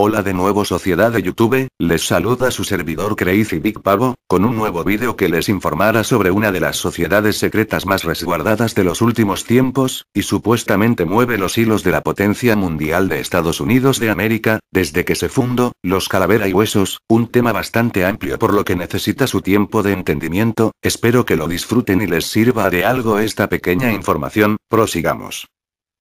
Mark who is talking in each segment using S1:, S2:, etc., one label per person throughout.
S1: Hola de nuevo sociedad de YouTube, les saluda su servidor Crazy Big Pavo, con un nuevo vídeo que les informará sobre una de las sociedades secretas más resguardadas de los últimos tiempos, y supuestamente mueve los hilos de la potencia mundial de Estados Unidos de América, desde que se fundó, los Calavera y Huesos, un tema bastante amplio por lo que necesita su tiempo de entendimiento, espero que lo disfruten y les sirva de algo esta pequeña información, prosigamos.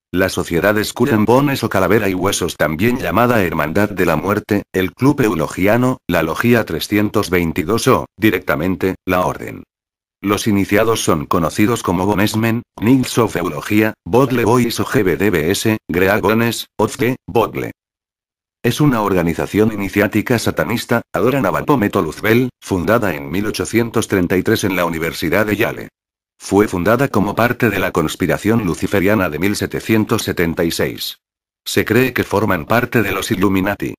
S1: La sociedad Skull and Bones o Calavera y Huesos, también llamada Hermandad de la Muerte, el Club Eulogiano, la Logia 322 o, directamente, la Orden. Los iniciados son conocidos como Bonesmen, Knights of Eulogia, Bodle Boys o GBDBS, Great Bones, Ozke, Bodle. Es una organización iniciática satanista, adoran a Baphomet o Luzbel, fundada en 1833 en la Universidad de Yale. Fue fundada como parte de la conspiración luciferiana de 1776. Se cree que forman parte de los Illuminati.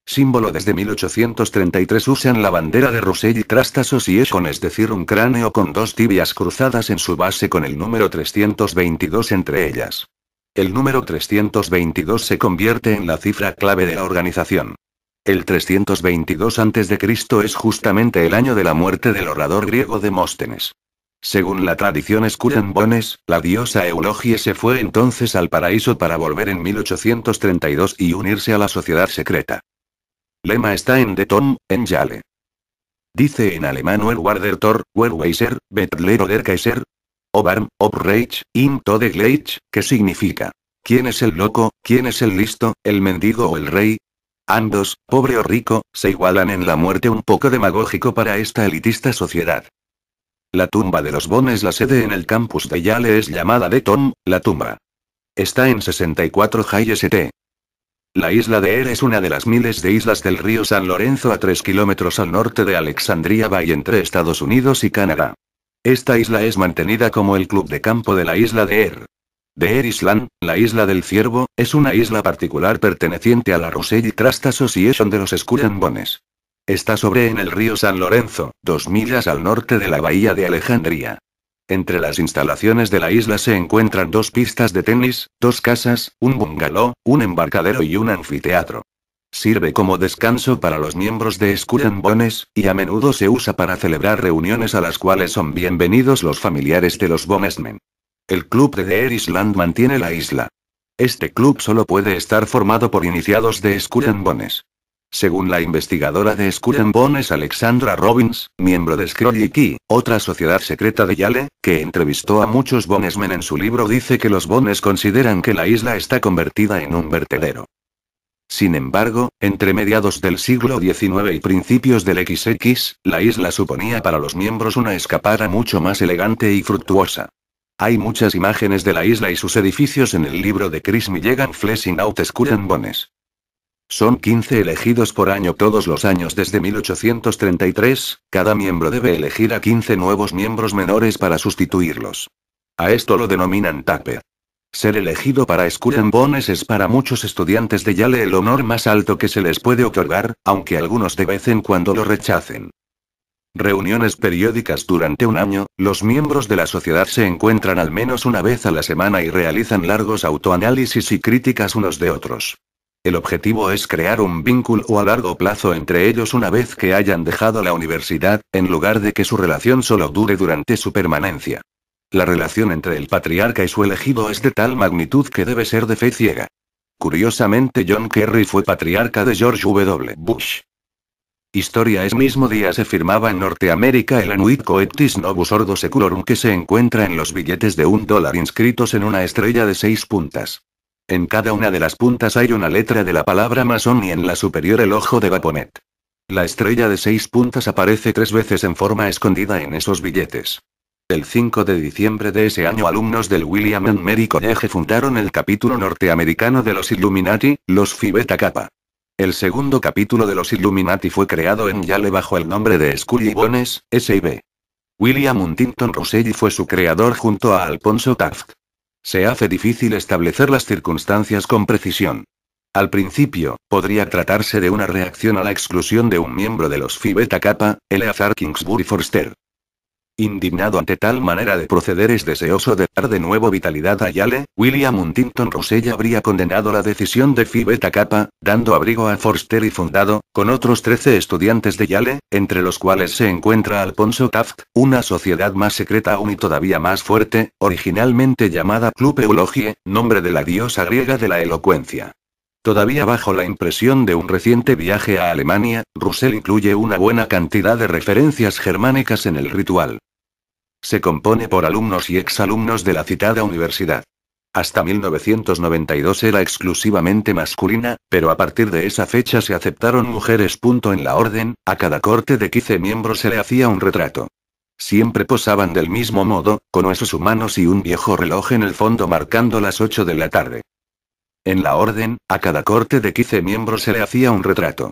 S1: Símbolo: desde 1833 usan la bandera de Russell y Trust Association, es decir, un cráneo con dos tibias cruzadas en su base con el número 322 entre ellas. El número 322 se convierte en la cifra clave de la organización. El 322 a.C. es justamente el año de la muerte del orador griego Demóstenes. Según la tradición Skull and Bones, la diosa Eulogie se fue entonces al paraíso para volver en 1832 y unirse a la sociedad secreta. Lema está en The Tomb, en Yale. Dice en alemán: Wer war der Tor, wer weiser, Bettler oder Kaiser? Obarm, Reich, in Tode Gleich, que significa: ¿quién es el loco, quién es el listo, el mendigo o el rey? Ambos, pobre o rico, se igualan en la muerte. Un poco demagógico para esta elitista sociedad. La tumba de los Bones, la sede en el campus de Yale, es llamada The Tomb, la tumba. Está en 64 High St. La isla de Eyre es una de las miles de islas del río San Lorenzo a 3 kilómetros al norte de Alexandria Bay, entre Estados Unidos y Canadá. Esta isla es mantenida como el club de campo de la isla de Eyre. The Eyre Island, la isla del ciervo, es una isla particular perteneciente a la Russell Trust Association de los Skull and Bones. Está sobre en el río San Lorenzo, 2 millas al norte de la bahía de Alejandría. Entre las instalaciones de la isla se encuentran 2 pistas de tenis, 2 casas, un bungalow, un embarcadero y un anfiteatro. Sirve como descanso para los miembros de Skull and Bones, y a menudo se usa para celebrar reuniones a las cuales son bienvenidos los familiares de los Bonesmen. El club de The Eyre Island mantiene la isla. Este club solo puede estar formado por iniciados de Skull and Bones. Según la investigadora de Skull and Bones Alexandra Robbins, miembro de Scrolly Key, otra sociedad secreta de Yale, que entrevistó a muchos Bonesmen en su libro, dice que los Bones consideran que la isla está convertida en un vertedero. Sin embargo, entre mediados del siglo XIX y principios del XX, la isla suponía para los miembros una escapada mucho más elegante y fructuosa. Hay muchas imágenes de la isla y sus edificios en el libro de Chris Milligan, Fleshing Out Skull and Bones. Son 15 elegidos por año todos los años desde 1833, cada miembro debe elegir a 15 nuevos miembros menores para sustituirlos. A esto lo denominan Taper. Ser elegido para Skull and Bones es para muchos estudiantes de Yale el honor más alto que se les puede otorgar, aunque algunos de vez en cuando lo rechacen. Reuniones periódicas durante un año, los miembros de la sociedad se encuentran al menos una vez a la semana y realizan largos autoanálisis y críticas unos de otros. El objetivo es crear un vínculo a largo plazo entre ellos una vez que hayan dejado la universidad, en lugar de que su relación solo dure durante su permanencia. La relación entre el patriarca y su elegido es de tal magnitud que debe ser de fe ciega. Curiosamente, John Kerry fue patriarca de George W. Bush. Historia: es mismo día se firmaba en Norteamérica el Annuit Coeptis Novus Ordo Seculorum, que se encuentra en los billetes de $1 inscritos en una estrella de 6 puntas. En cada una de las puntas hay una letra de la palabra masón y en la superior el ojo de Baphomet. La estrella de 6 puntas aparece 3 veces en forma escondida en esos billetes. El 5 de diciembre de ese año, alumnos del William and Mary College fundaron el capítulo norteamericano de los Illuminati, los Phi Beta Kappa. El segundo capítulo de los Illuminati fue creado en Yale bajo el nombre de Skull and Bones, SIB. William Huntington Russell fue su creador junto a Alphonso Taft. Se hace difícil establecer las circunstancias con precisión. Al principio, podría tratarse de una reacción a la exclusión de un miembro de los Phi Beta Kappa, Eleazar Kingsbury Forster. Indignado ante tal manera de proceder y deseoso de dar de nuevo vitalidad a Yale, William Huntington Russell habría condenado la decisión de Phi Beta Kappa, dando abrigo a Forster y fundado, con otros 13 estudiantes de Yale, entre los cuales se encuentra Alphonso Taft, una sociedad más secreta aún y todavía más fuerte, originalmente llamada Club Eulogie, nombre de la diosa griega de la elocuencia. Todavía bajo la impresión de un reciente viaje a Alemania, Russell incluye una buena cantidad de referencias germánicas en el ritual. Se compone por alumnos y exalumnos de la citada universidad. Hasta 1992 era exclusivamente masculina, pero a partir de esa fecha se aceptaron mujeres. En la orden, a cada corte de 15 miembros se le hacía un retrato. Siempre posaban del mismo modo, con huesos humanos y un viejo reloj en el fondo marcando las 8 de la tarde. En la orden, a cada corte de 15 miembros se le hacía un retrato.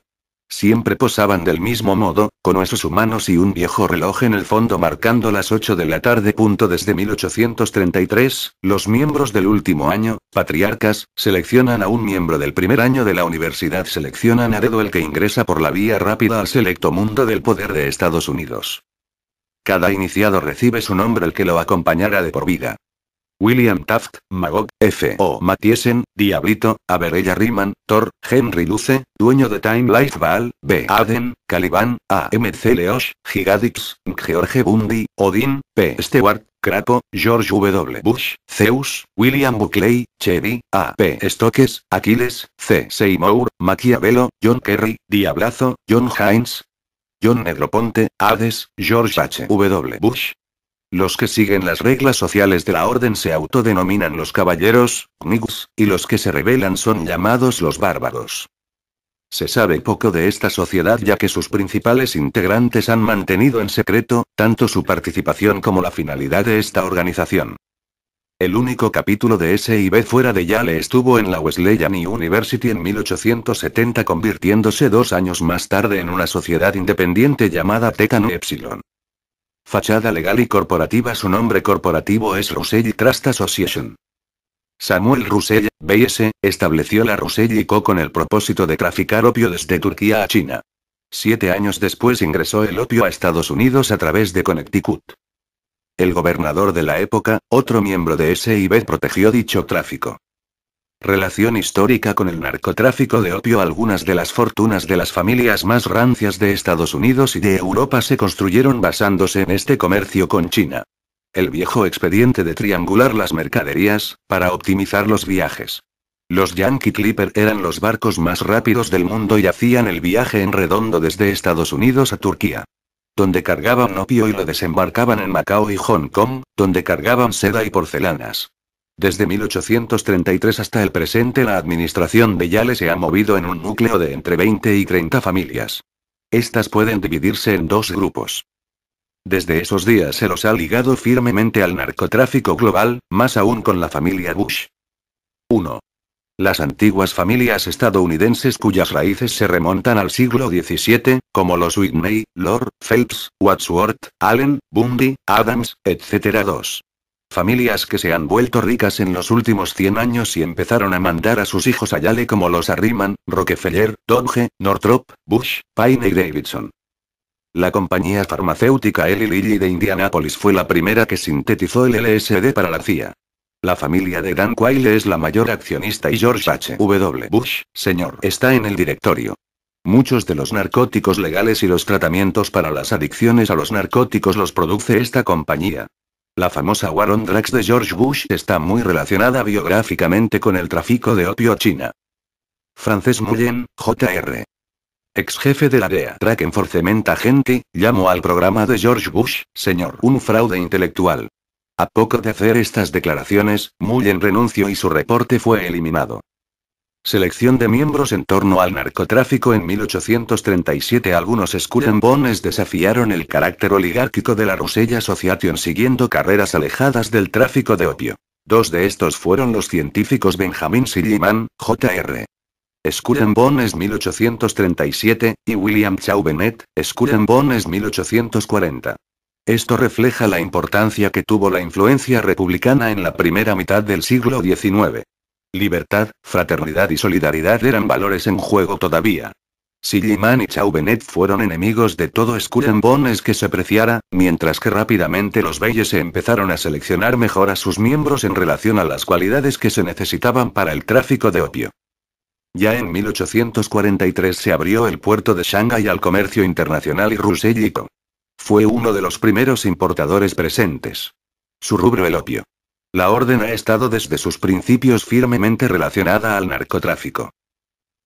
S1: Siempre posaban del mismo modo, con huesos humanos y un viejo reloj en el fondo marcando las 8 de la tarde. Desde 1833, los miembros del último año, patriarcas, seleccionan a un miembro del primer año de la universidad. Seleccionan a dedo el que ingresa por la vía rápida al selecto mundo del poder de Estados Unidos. Cada iniciado recibe su nombre el que lo acompañará de por vida. William Taft, Magog, F. O. Mathiesen, Diablito, Averella Riemann, Thor, Henry Luce, dueño de Time Life Ball, B. Aden, Caliban, A. M. C. Leosh, Gigadix, George Bundy, Odin, P. Stewart, Crapo, George W. Bush, Zeus, William Buckley, Chevy, A. P. Stokes, Aquiles, C. Seymour, Maquiavelo, John Kerry, Diablazo, John Hines, John Negroponte, Hades, George H. W. Bush. Los que siguen las reglas sociales de la orden se autodenominan los caballeros, Knights, y los que se rebelan son llamados los bárbaros. Se sabe poco de esta sociedad ya que sus principales integrantes han mantenido en secreto, tanto su participación como la finalidad de esta organización. El único capítulo de S&B fuera de Yale estuvo en la Wesleyan University en 1870, convirtiéndose 2 años más tarde en una sociedad independiente llamada Theta Nu Epsilon. Fachada legal y corporativa. Su nombre corporativo es Russell Trust Association. Samuel Russell, B.S., estableció la Russell & Co. con el propósito de traficar opio desde Turquía a China. 7 años después ingresó el opio a Estados Unidos a través de Connecticut. El gobernador de la época, otro miembro de S&B, protegió dicho tráfico. Relación histórica con el narcotráfico de opio. Algunas de las fortunas de las familias más rancias de Estados Unidos y de Europa se construyeron basándose en este comercio con China. El viejo expediente de triangular las mercaderías, para optimizar los viajes. Los Yankee Clipper eran los barcos más rápidos del mundo y hacían el viaje en redondo desde Estados Unidos a Turquía, donde cargaban opio y lo desembarcaban en Macao y Hong Kong, donde cargaban seda y porcelanas. Desde 1833 hasta el presente la administración de Yale se ha movido en un núcleo de entre 20 y 30 familias. Estas pueden dividirse en 2 grupos. Desde esos días se los ha ligado firmemente al narcotráfico global, más aún con la familia Bush. 1. Las antiguas familias estadounidenses cuyas raíces se remontan al siglo XVII, como los Whitney, Lord, Phelps, Wadsworth, Allen, Bundy, Adams, etc. 2. Familias que se han vuelto ricas en los últimos 100 años y empezaron a mandar a sus hijos a Yale como los Harriman, Rockefeller, Dodge, Northrop, Bush, Paine y Davidson. La compañía farmacéutica Eli Lilly de Indianápolis fue la primera que sintetizó el LSD para la CIA. La familia de Dan Quayle es la mayor accionista y George H. W. Bush, Sr., está en el directorio. Muchos de los narcóticos legales y los tratamientos para las adicciones a los narcóticos los produce esta compañía. La famosa War on Drugs de George Bush está muy relacionada biográficamente con el tráfico de opio a China. Frances Mullen, Jr., ex jefe de la DEA Drug Enforcement Agency, llamó al programa de George Bush, Sr., un fraude intelectual. A poco de hacer estas declaraciones, Mullen renunció y su reporte fue eliminado. Selección de miembros en torno al narcotráfico. En 1837 algunos Skull and Bones desafiaron el carácter oligárquico de la Russell Association siguiendo carreras alejadas del tráfico de opio. 2 de estos fueron los científicos Benjamin Silliman, Jr., Skull and Bones 1837, y William Shaw Bennett, Skull and Bones 1840. Esto refleja la importancia que tuvo la influencia republicana en la primera mitad del siglo XIX. Libertad, fraternidad y solidaridad eran valores en juego todavía. Silliman y Chauvenet fueron enemigos de todo Skull and Bones que se preciara, mientras que rápidamente los Beyes se empezaron a seleccionar mejor a sus miembros en relación a las cualidades que se necesitaban para el tráfico de opio. Ya en 1843 se abrió el puerto de Shanghái al comercio internacional y Russell Co. fue uno de los primeros importadores presentes. Su rubro el opio. La orden ha estado desde sus principios firmemente relacionada al narcotráfico.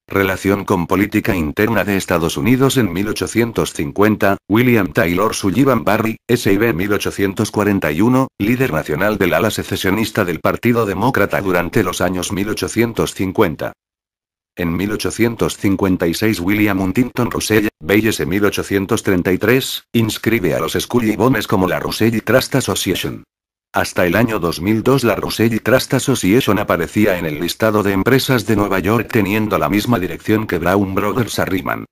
S1: Relación con política interna de Estados Unidos en 1850, William Taylor Sullivan Barry, SIB 1841, líder nacional del ala secesionista del Partido Demócrata durante los años 1850. En 1856 William Huntington Russell, Bayes 1833, inscribe a los Skull and Bones como la Russell Trust Association. Hasta el año 2002 la Russell Trust Association aparecía en el listado de empresas de Nueva York teniendo la misma dirección que Brown Brothers Harriman.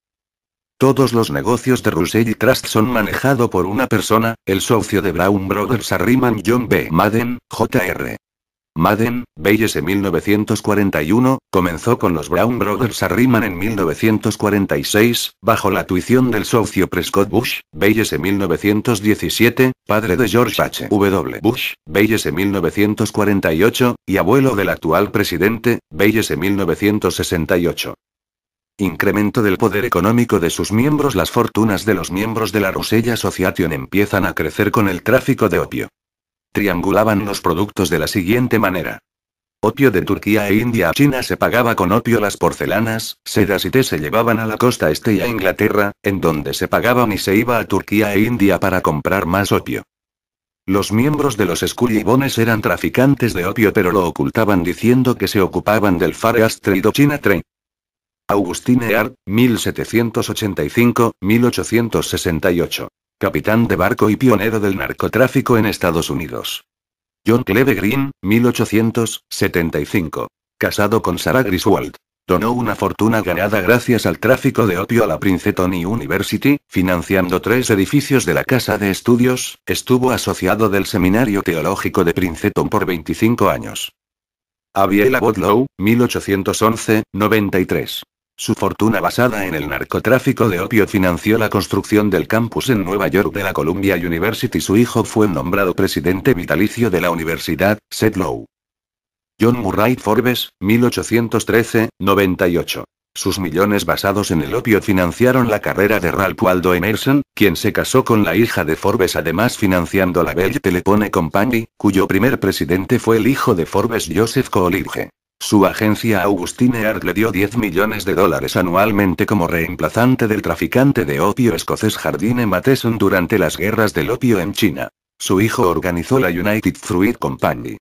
S1: Todos los negocios de Russell Trust son manejados por una persona, el socio de Brown Brothers Harriman John B. Madden, Jr. Madden, Bayes 1941, comenzó con los Brown Brothers Harriman en 1946, bajo la tuición del socio Prescott Bush, Bayes 1917, padre de George H. W. Bush, Bayes 1948, y abuelo del actual presidente, Bayes 1968. Incremento del poder económico de sus miembros. Las fortunas de los miembros de la Russell Association empiezan a crecer con el tráfico de opio. Triangulaban los productos de la siguiente manera. Opio de Turquía e India a China se pagaba con opio. Las porcelanas, sedas y té se llevaban a la costa este y a Inglaterra, en donde se pagaban y se iba a Turquía e India para comprar más opio. Los miembros de los Skull and Bones eran traficantes de opio pero lo ocultaban diciendo que se ocupaban del Far East Trade o China Trade. Augustine Earp, 1785-1868. Capitán de barco y pionero del narcotráfico en Estados Unidos. John Cleve Green, 1875. Casado con Sarah Griswold. Donó una fortuna ganada gracias al tráfico de opio a la Princeton University, financiando 3 edificios de la Casa de Estudios. Estuvo asociado del Seminario Teológico de Princeton por 25 años. Abiel Abbott Lowe, 1811-93. Su fortuna basada en el narcotráfico de opio financió la construcción del campus en Nueva York de la Columbia University. Su hijo fue nombrado presidente vitalicio de la universidad, Seth Lowe. John Murray Forbes, 1813-98. Sus millones basados en el opio financiaron la carrera de Ralph Waldo Emerson, quien se casó con la hija de Forbes, además financiando la Bell Telephone Company, cuyo primer presidente fue el hijo de Forbes, Joseph Coolidge. Su agencia Augustine Earp le dio $10 millones anualmente como reemplazante del traficante de opio escocés Jardine Matheson durante las guerras del opio en China. Su hijo organizó la United Fruit Company.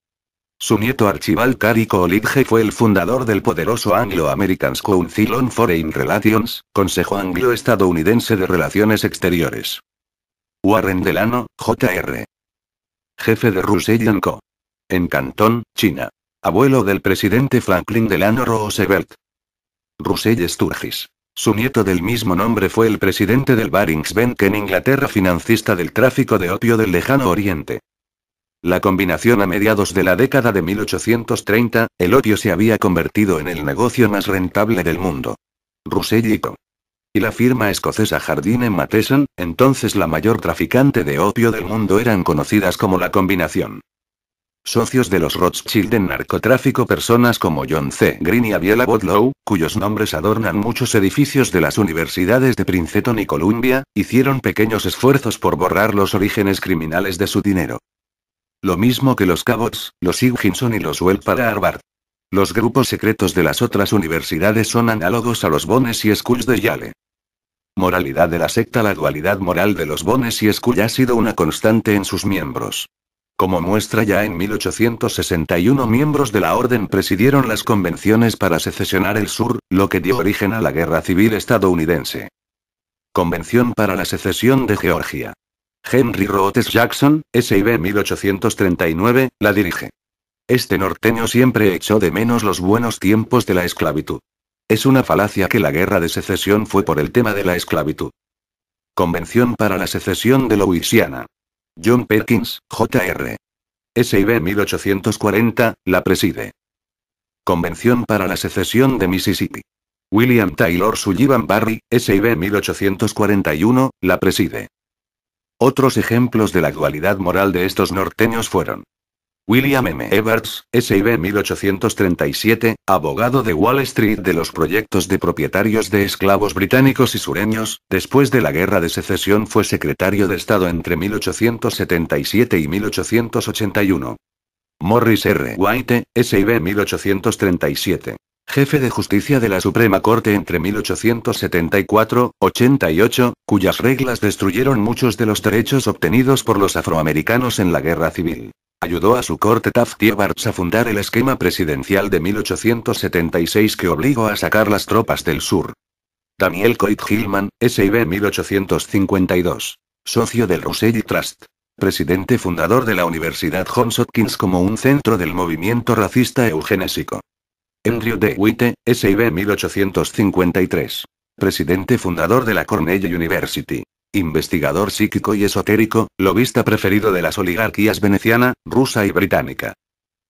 S1: Su nieto Archibald Cary Coolidge fue el fundador del poderoso Anglo-American Council on Foreign Relations, Consejo Anglo-Estadounidense de Relaciones Exteriores. Warren Delano, Jr. Jefe de Russell Co. en Cantón, China. Abuelo del presidente Franklin Delano Roosevelt. Russell Sturgis. Su nieto del mismo nombre fue el presidente del Barings Bank en Inglaterra, financista del tráfico de opio del Lejano Oriente. La combinación. A mediados de la década de 1830, el opio se había convertido en el negocio más rentable del mundo. Russell Co. y la firma escocesa Jardine Matheson, entonces la mayor traficante de opio del mundo, eran conocidas como la combinación. Socios de los Rothschild en narcotráfico. Personas como John C. Green y Abiel Abbott Lowe, cuyos nombres adornan muchos edificios de las universidades de Princeton y Columbia, hicieron pequeños esfuerzos por borrar los orígenes criminales de su dinero. Lo mismo que los Cabots, los Higginson y los Well para Harvard. Los grupos secretos de las otras universidades son análogos a los Bones y Skulls de Yale. Moralidad de la secta. La dualidad moral de los Bones y Skull ha sido una constante en sus miembros. Como muestra, ya en 1861 miembros de la orden presidieron las convenciones para secesionar el sur, lo que dio origen a la Guerra Civil estadounidense. Convención para la secesión de Georgia. Henry Rhodes Jackson, SIB 1839, la dirige. Este norteño siempre echó de menos los buenos tiempos de la esclavitud. Es una falacia que la guerra de secesión fue por el tema de la esclavitud. Convención para la secesión de Louisiana. John Perkins, Jr. SIB 1840, la preside. Convención para la secesión de Mississippi. William Taylor Sullivan Barry, SIB 1841, la preside. Otros ejemplos de la dualidad moral de estos norteños fueron William M. Evarts, SIB 1837, abogado de Wall Street de los proyectos de propietarios de esclavos británicos y sureños, después de la Guerra de Secesión fue secretario de Estado entre 1877 y 1881. Morris R. White, SIB 1837. Jefe de Justicia de la Suprema Corte entre 1874-88, cuyas reglas destruyeron muchos de los derechos obtenidos por los afroamericanos en la Guerra Civil. Ayudó a su corte Taft y Evarts a fundar el esquema presidencial de 1876 que obligó a sacar las tropas del sur. Daniel Coit Hillman, SIB 1852. Socio del Rosselli Trust. Presidente fundador de la Universidad Johns Hopkins como un centro del movimiento racista eugenésico. Andrew D. Witte, SIB 1853. Presidente fundador de la Cornell University. Investigador psíquico y esotérico, lobista preferido de las oligarquías veneciana, rusa y británica.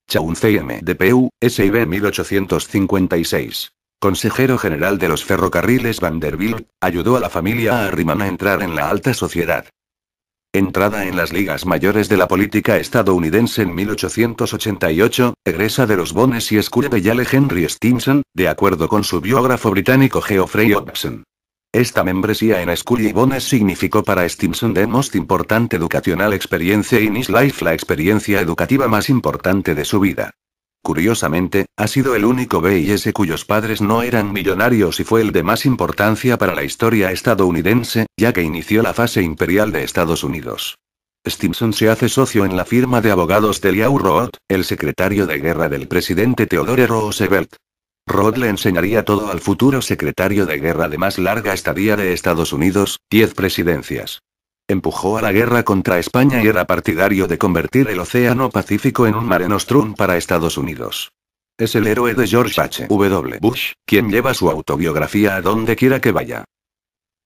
S1: Chauncey M. DPU, SIB 1856. Consejero general de los ferrocarriles Vanderbilt, ayudó a la familia Harriman a entrar en la alta sociedad. Entrada en las ligas mayores de la política estadounidense en 1888, egresa de los Bones y School de Yale Henry Stimson, de acuerdo con su biógrafo británico Geoffrey Hobson. Esta membresía en School y Bones significó para Stimson the most important educational experience in his life, la experiencia educativa más importante de su vida. Curiosamente, ha sido el único B&S cuyos padres no eran millonarios y fue el de más importancia para la historia estadounidense, ya que inició la fase imperial de Estados Unidos. Stimson se hace socio en la firma de abogados de Elihu Root, el secretario de guerra del presidente Theodore Roosevelt. Root le enseñaría todo al futuro secretario de guerra de más larga estadía de Estados Unidos, 10 presidencias. Empujó a la guerra contra España y era partidario de convertir el Océano Pacífico en un Mare Nostrum para Estados Unidos. Es el héroe de George H. W. Bush, quien lleva su autobiografía a donde quiera que vaya.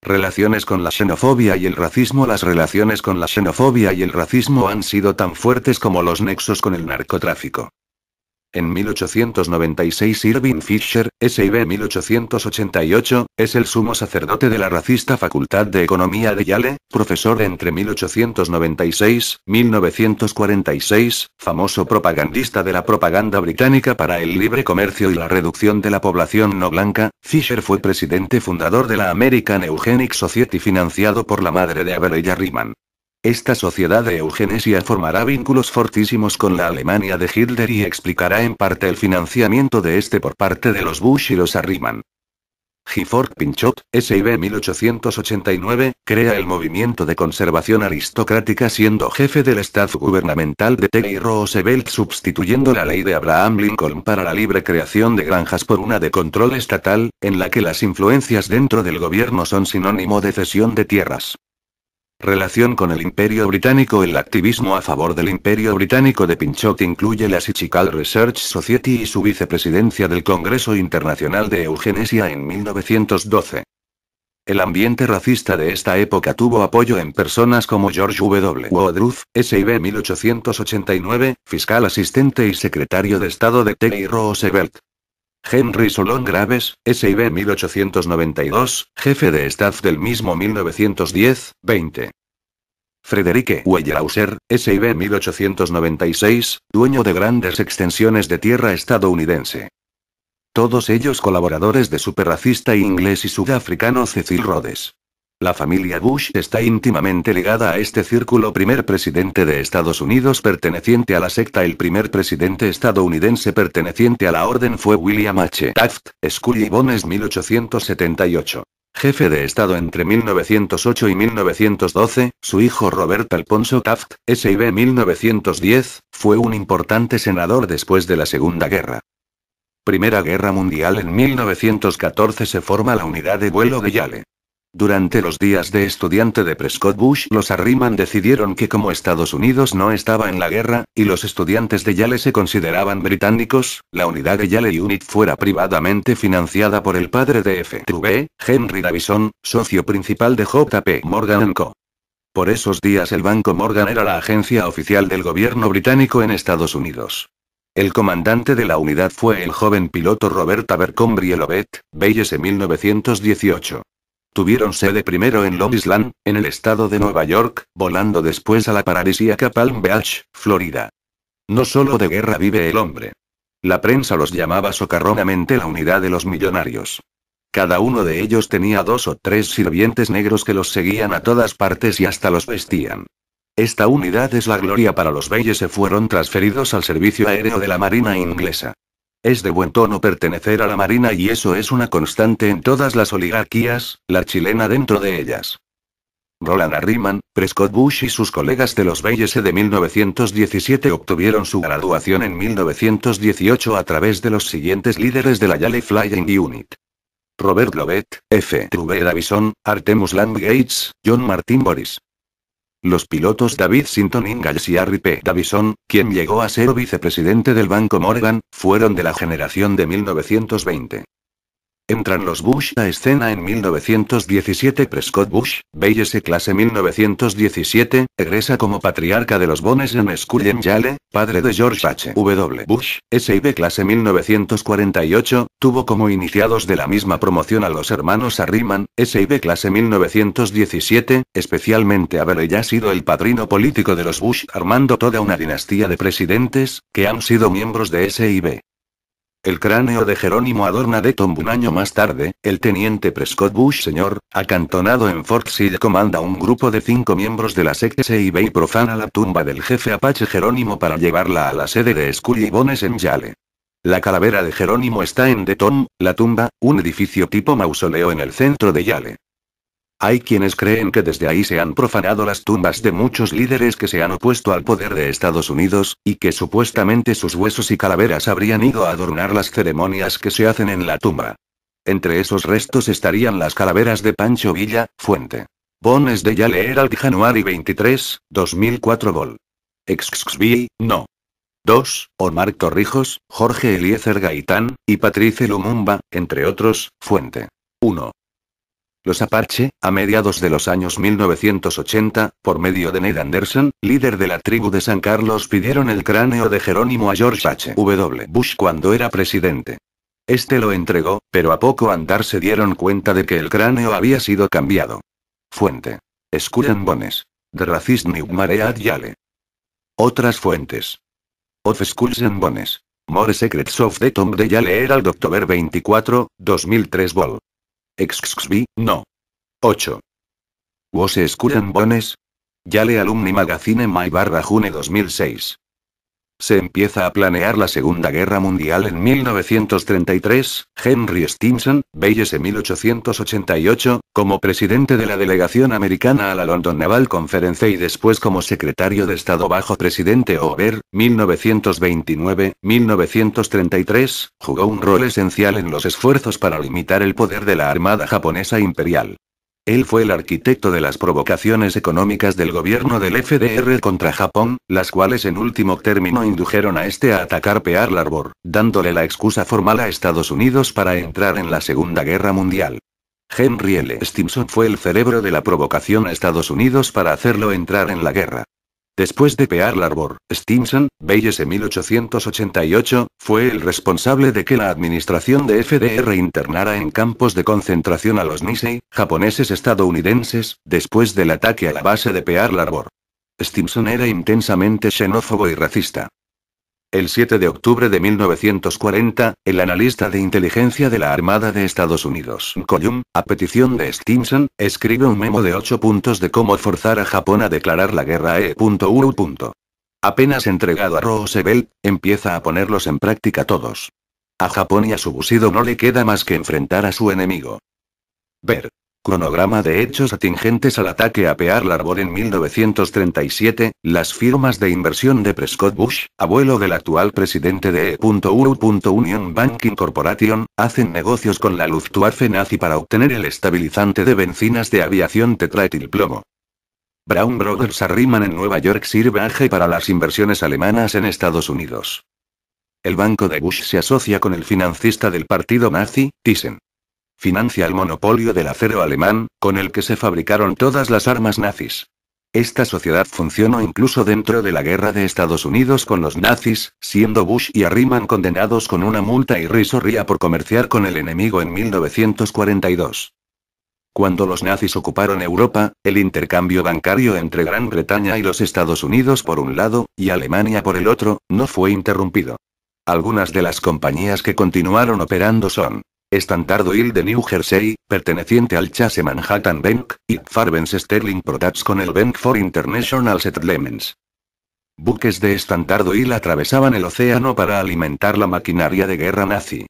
S1: Relaciones con la xenofobia y el racismo. Las relaciones con la xenofobia y el racismo han sido tan fuertes como los nexos con el narcotráfico. En 1896 Irving Fisher, SIB 1888, es el sumo sacerdote de la racista Facultad de Economía de Yale, profesor entre 1896-1946, famoso propagandista de la propaganda británica para el libre comercio y la reducción de la población no blanca. Fisher fue presidente fundador de la American Eugenics Society financiado por la madre de Averell Harriman. Esta sociedad de eugenesia formará vínculos fortísimos con la Alemania de Hitler y explicará en parte el financiamiento de este por parte de los Bush y los Harriman. Gifford Pinchot, SIB 1889, crea el movimiento de conservación aristocrática siendo jefe del staff gubernamental de Teddy Roosevelt sustituyendo la ley de Abraham Lincoln para la libre creación de granjas por una de control estatal, en la que las influencias dentro del gobierno son sinónimo de cesión de tierras. Relación con el Imperio Británico. El activismo a favor del Imperio Británico de Pinchot incluye la Psychical Research Society y su vicepresidencia del Congreso Internacional de Eugenesia en 1912. El ambiente racista de esta época tuvo apoyo en personas como George W. Woodruff, SIB 1889, fiscal asistente y secretario de Estado de Teddy Roosevelt. Henry Solon Graves, SIB 1892, jefe de staff del mismo 1910-20. Frederick Weyerhaeuser, SIB 1896, dueño de grandes extensiones de tierra estadounidense. Todos ellos colaboradores de superracista inglés y sudafricano Cecil Rhodes. La familia Bush está íntimamente ligada a este círculo. Primer presidente de Estados Unidos perteneciente a la secta. El primer presidente estadounidense perteneciente a la orden fue William H. Taft, School y Bones 1878. Jefe de Estado entre 1908 y 1912, su hijo Robert Alphonso Taft, SIB 1910, fue un importante senador después de la Segunda Guerra. Primera Guerra Mundial. En 1914 se forma la unidad de vuelo de Yale. Durante los días de estudiante de Prescott Bush, los Harriman decidieron que como Estados Unidos no estaba en la guerra, y los estudiantes de Yale se consideraban británicos, la unidad de Yale Unit fuera privadamente financiada por el padre de F.W. Henry Davison, socio principal de J.P. Morgan & Co. Por esos días el Banco Morgan era la agencia oficial del gobierno británico en Estados Unidos. El comandante de la unidad fue el joven piloto Robert Abercrombie Lovett, Bayes 1918. Tuvieron sede primero en Long Island, en el estado de Nueva York, volando después a la paradisíaca Palm Beach, Florida. No solo de guerra vive el hombre. La prensa los llamaba socarronamente la unidad de los millonarios. Cada uno de ellos tenía 2 o 3 sirvientes negros que los seguían a todas partes y hasta los vestían. Esta unidad es la gloria para los Bayes. Se fueron transferidos al servicio aéreo de la Marina inglesa. Es de buen tono pertenecer a la Marina y eso es una constante en todas las oligarquías, la chilena dentro de ellas. Roland Harriman, Prescott Bush y sus colegas de los Bayes de 1917 obtuvieron su graduación en 1918 a través de los siguientes líderes de la Yale Flying Unit. Robert Lovett, F. True Davison, Artemus Land Gates, John Martin Boris. Los pilotos David Sinton Ingalls y Harry P. Davison, quien llegó a ser vicepresidente del Banco Morgan, fueron de la generación de 1920. Entran los Bush a escena en 1917. Prescott Bush, Bayes clase 1917, egresa como patriarca de los Bones School en Yale, padre de George H. W. Bush, SIB clase 1948, tuvo como iniciados de la misma promoción a los hermanos Harriman, SIB clase 1917, especialmente haber ya sido el padrino político de los Bush, armando toda una dinastía de presidentes, que han sido miembros de SIB. El cráneo de Jerónimo adorna Dayton. Un año más tarde, el teniente Prescott Bush Sr., acantonado en Fort Sill, comanda un grupo de 5 miembros de la secta SIB y profana la tumba del jefe Apache Jerónimo para llevarla a la sede de Scully Bones en Yale. La calavera de Jerónimo está en Dayton, la tumba, un edificio tipo mausoleo en el centro de Yale. Hay quienes creen que desde ahí se han profanado las tumbas de muchos líderes que se han opuesto al poder de Estados Unidos, y que supuestamente sus huesos y calaveras habrían ido a adornar las ceremonias que se hacen en la tumba. Entre esos restos estarían las calaveras de Pancho Villa, fuente. Bones de Yale Herald, January 23, 2004 vol. XXB, no. 2, Omar Torrijos, Jorge Eliezer Gaitán, y Patrice Lumumba, entre otros, fuente. 1. Los Apache, a mediados de los años 1980, por medio de Ned Anderson, líder de la tribu de San Carlos, pidieron el cráneo de Jerónimo a George H. W. Bush cuando era presidente. Este lo entregó, pero a poco andar se dieron cuenta de que el cráneo había sido cambiado. Fuente. Skull and Bones. The Racist Nightmare at Yale. Otras fuentes. Of Skulls and Bones. More Secrets of the Tomb de Yale Herald, October 24, 2003 vol. XXB, no. 8. Was Skull and Bones? Yale Alumni Magazine May/June 2006. Se empieza a planear la Segunda Guerra Mundial en 1933, Henry Stimson, Bayes 1888, como presidente de la delegación americana a la London Naval Conference y después como secretario de Estado bajo presidente Hoover, 1929-1933, jugó un rol esencial en los esfuerzos para limitar el poder de la Armada japonesa imperial. Él fue el arquitecto de las provocaciones económicas del gobierno del FDR contra Japón, las cuales en último término indujeron a este a atacar Pearl Harbor, dándole la excusa formal a Estados Unidos para entrar en la Segunda Guerra Mundial. Henry L. Stimson fue el cerebro de la provocación a Estados Unidos para hacerlo entrar en la guerra. Después de Pearl Harbor, Stimson, Bayes 1888, fue el responsable de que la administración de FDR internara en campos de concentración a los Nisei, japoneses estadounidenses, después del ataque a la base de Pearl Harbor. Stimson era intensamente xenófobo y racista. El 7 de octubre de 1940, el analista de inteligencia de la Armada de Estados Unidos, Collum, a petición de Stimson, escribe un memo de 8 puntos de cómo forzar a Japón a declarar la guerra a E.U. Apenas entregado a Roosevelt, empieza a ponerlos en práctica todos. A Japón y a su busido no le queda más que enfrentar a su enemigo. Ver. Cronograma de hechos atingentes al ataque a Pearl Harbor en 1937, las firmas de inversión de Prescott Bush, abuelo del actual presidente de E.U. Union Banking Corporation, hacen negocios con la Luftwaffe nazi para obtener el estabilizante de bencinas de aviación tetraetilplomo. Brown Brothers Harriman en Nueva York sirve aje para las inversiones alemanas en Estados Unidos. El banco de Bush se asocia con el financista del partido nazi, Thyssen. Financia el monopolio del acero alemán, con el que se fabricaron todas las armas nazis. Esta sociedad funcionó incluso dentro de la guerra de Estados Unidos con los nazis, siendo Bush y Harriman condenados con una multa irrisoria por comerciar con el enemigo en 1942. Cuando los nazis ocuparon Europa, el intercambio bancario entre Gran Bretaña y los Estados Unidos por un lado, y Alemania por el otro, no fue interrumpido. Algunas de las compañías que continuaron operando son Standard Oil de New Jersey, perteneciente al Chase Manhattan Bank, y Farbenz Sterling Products con el Bank for International Settlements. Buques de Standard Oil atravesaban el océano para alimentar la maquinaria de guerra nazi.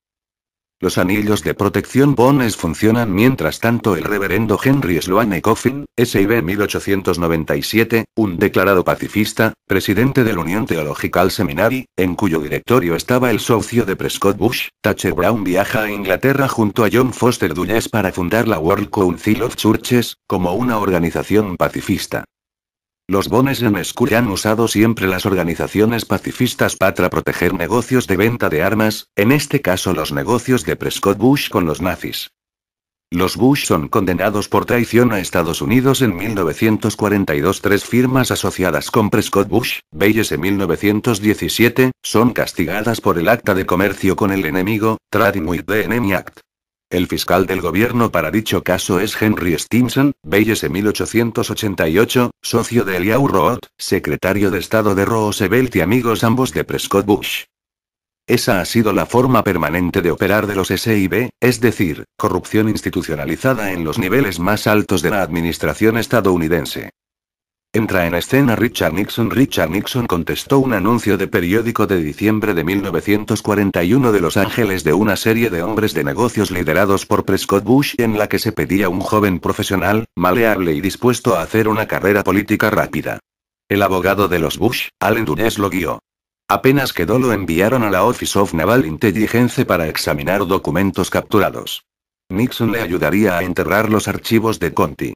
S1: Los anillos de protección Bones funcionan mientras tanto el reverendo Henry Sloane Coffin, SIB 1897, un declarado pacifista, presidente del Union Theological Seminary, en cuyo directorio estaba el socio de Prescott Bush, Thatcher Brown viaja a Inglaterra junto a John Foster Dulles para fundar la World Council of Churches, como una organización pacifista. Los Bones en School han usado siempre las organizaciones pacifistas para proteger negocios de venta de armas, en este caso los negocios de Prescott Bush con los nazis. Los Bush son condenados por traición a Estados Unidos en 1942. Tres firmas asociadas con Prescott Bush, Bayes en 1917, son castigadas por el Acta de Comercio con el Enemigo, Trading with the Enemy Act. El fiscal del gobierno para dicho caso es Henry Stimson, Bayes en 1888, socio de Eliyahu Root, secretario de Estado de Roosevelt y amigos ambos de Prescott Bush. Esa ha sido la forma permanente de operar de los SIB, es decir, corrupción institucionalizada en los niveles más altos de la administración estadounidense. Entra en escena Richard Nixon. Richard Nixon contestó un anuncio de periódico de diciembre de 1941 de Los Ángeles de una serie de hombres de negocios liderados por Prescott Bush en la que se pedía un joven profesional, maleable y dispuesto a hacer una carrera política rápida. El abogado de los Bush, Allen Dulles, lo guió. Apenas quedó lo enviaron a la Office of Naval Intelligence para examinar documentos capturados. Nixon le ayudaría a enterrar los archivos de Conti.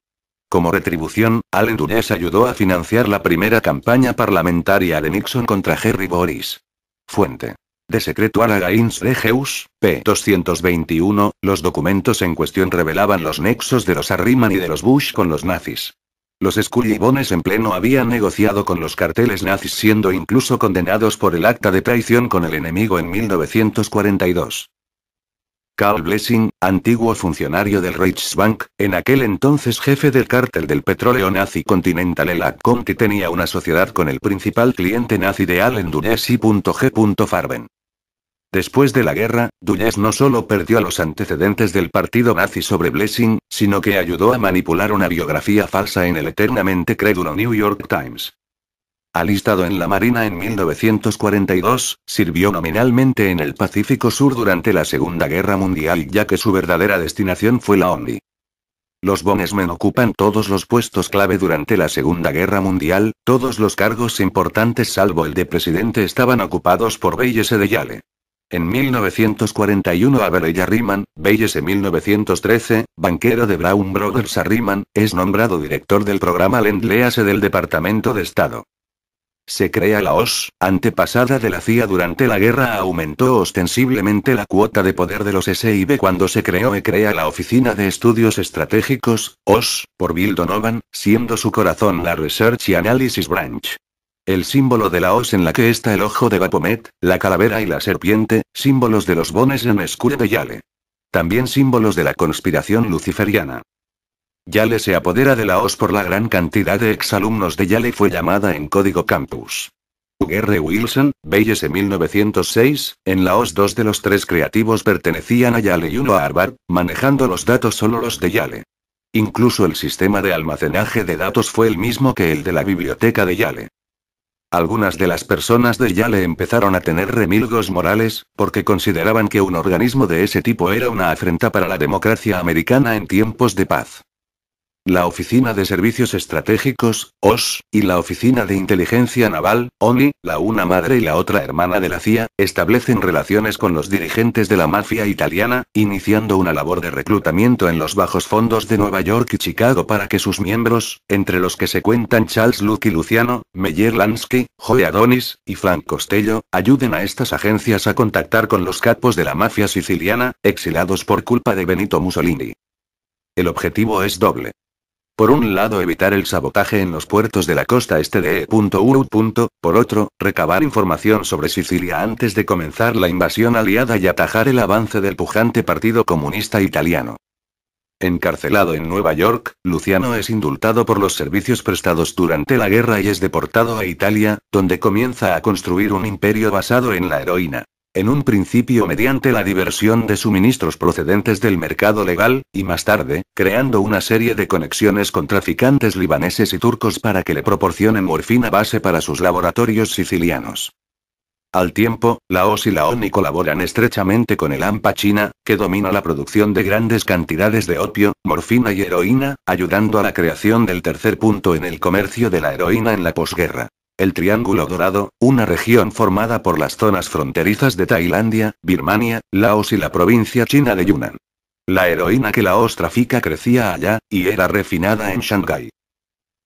S1: Como retribución, Allen Dulles ayudó a financiar la primera campaña parlamentaria de Nixon contra Jerry Boris. Fuente. De Secreto Against the Jews, p. 221, los documentos en cuestión revelaban los nexos de los Harriman y de los Bush con los nazis. Los Scully y Bones en pleno habían negociado con los carteles nazis, siendo incluso condenados por el acta de traición con el enemigo en 1942. Carl Blessing, antiguo funcionario del Reichsbank, en aquel entonces jefe del cártel del petróleo nazi Continental Elac Conti, tenía una sociedad con el principal cliente nazi de Allen Dulles y G. Farben. Después de la guerra, Dulles no solo perdió los antecedentes del partido nazi sobre Blessing, sino que ayudó a manipular una biografía falsa en el eternamente crédulo New York Times. Alistado en la Marina en 1942, sirvió nominalmente en el Pacífico Sur durante la Segunda Guerra Mundial, ya que su verdadera destinación fue la ONI. Los Bonesmen ocupan todos los puestos clave durante la Segunda Guerra Mundial, todos los cargos importantes salvo el de presidente estaban ocupados por Bayes de Yale. En 1941 Averell Harriman, Bayes en 1913, banquero de Brown Brothers Harriman, es nombrado director del programa Lend-Lease del Departamento de Estado. Se crea la OSS, antepasada de la CIA. Durante la guerra aumentó ostensiblemente la cuota de poder de los SIB cuando se creó la Oficina de Estudios Estratégicos, OSS, por Bill Donovan, siendo su corazón la Research y Analysis Branch. El símbolo de la OSS en la que está el ojo de Baphomet, la calavera y la serpiente, símbolos de los Bones en School de Yale. También símbolos de la conspiración luciferiana. Yale se apodera de la OSS por la gran cantidad de exalumnos de Yale. Fue llamada en código campus. R. Wilson, Bayes en 1906, en la OSS 2 de los 3 creativos pertenecían a Yale y 1 a Harvard, manejando los datos solo los de Yale. Incluso el sistema de almacenaje de datos fue el mismo que el de la biblioteca de Yale. Algunas de las personas de Yale empezaron a tener remilgos morales, porque consideraban que un organismo de ese tipo era una afrenta para la democracia americana en tiempos de paz. La Oficina de Servicios Estratégicos, OSS, y la Oficina de Inteligencia Naval, ONI, la una madre y la otra hermana de la CIA, establecen relaciones con los dirigentes de la mafia italiana, iniciando una labor de reclutamiento en los bajos fondos de Nueva York y Chicago para que sus miembros, entre los que se cuentan Charles Lucky Luciano, Meyer Lansky, Joe Adonis, y Frank Costello, ayuden a estas agencias a contactar con los capos de la mafia siciliana, exilados por culpa de Benito Mussolini. El objetivo es doble. Por un lado, evitar el sabotaje en los puertos de la costa este de E.U. Por otro, recabar información sobre Sicilia antes de comenzar la invasión aliada y atajar el avance del pujante Partido Comunista Italiano. Encarcelado en Nueva York, Luciano es indultado por los servicios prestados durante la guerra y es deportado a Italia, donde comienza a construir un imperio basado en la heroína. En un principio mediante la diversión de suministros procedentes del mercado legal, y más tarde, creando una serie de conexiones con traficantes libaneses y turcos para que le proporcionen morfina base para sus laboratorios sicilianos. Al tiempo, Laos y la ONI colaboran estrechamente con el AMPA China, que domina la producción de grandes cantidades de opio, morfina y heroína, ayudando a la creación del tercer punto en el comercio de la heroína en la posguerra. El Triángulo Dorado, una región formada por las zonas fronterizas de Tailandia, Birmania, Laos y la provincia china de Yunnan. La heroína que Laos trafica crecía allá, y era refinada en Shanghái.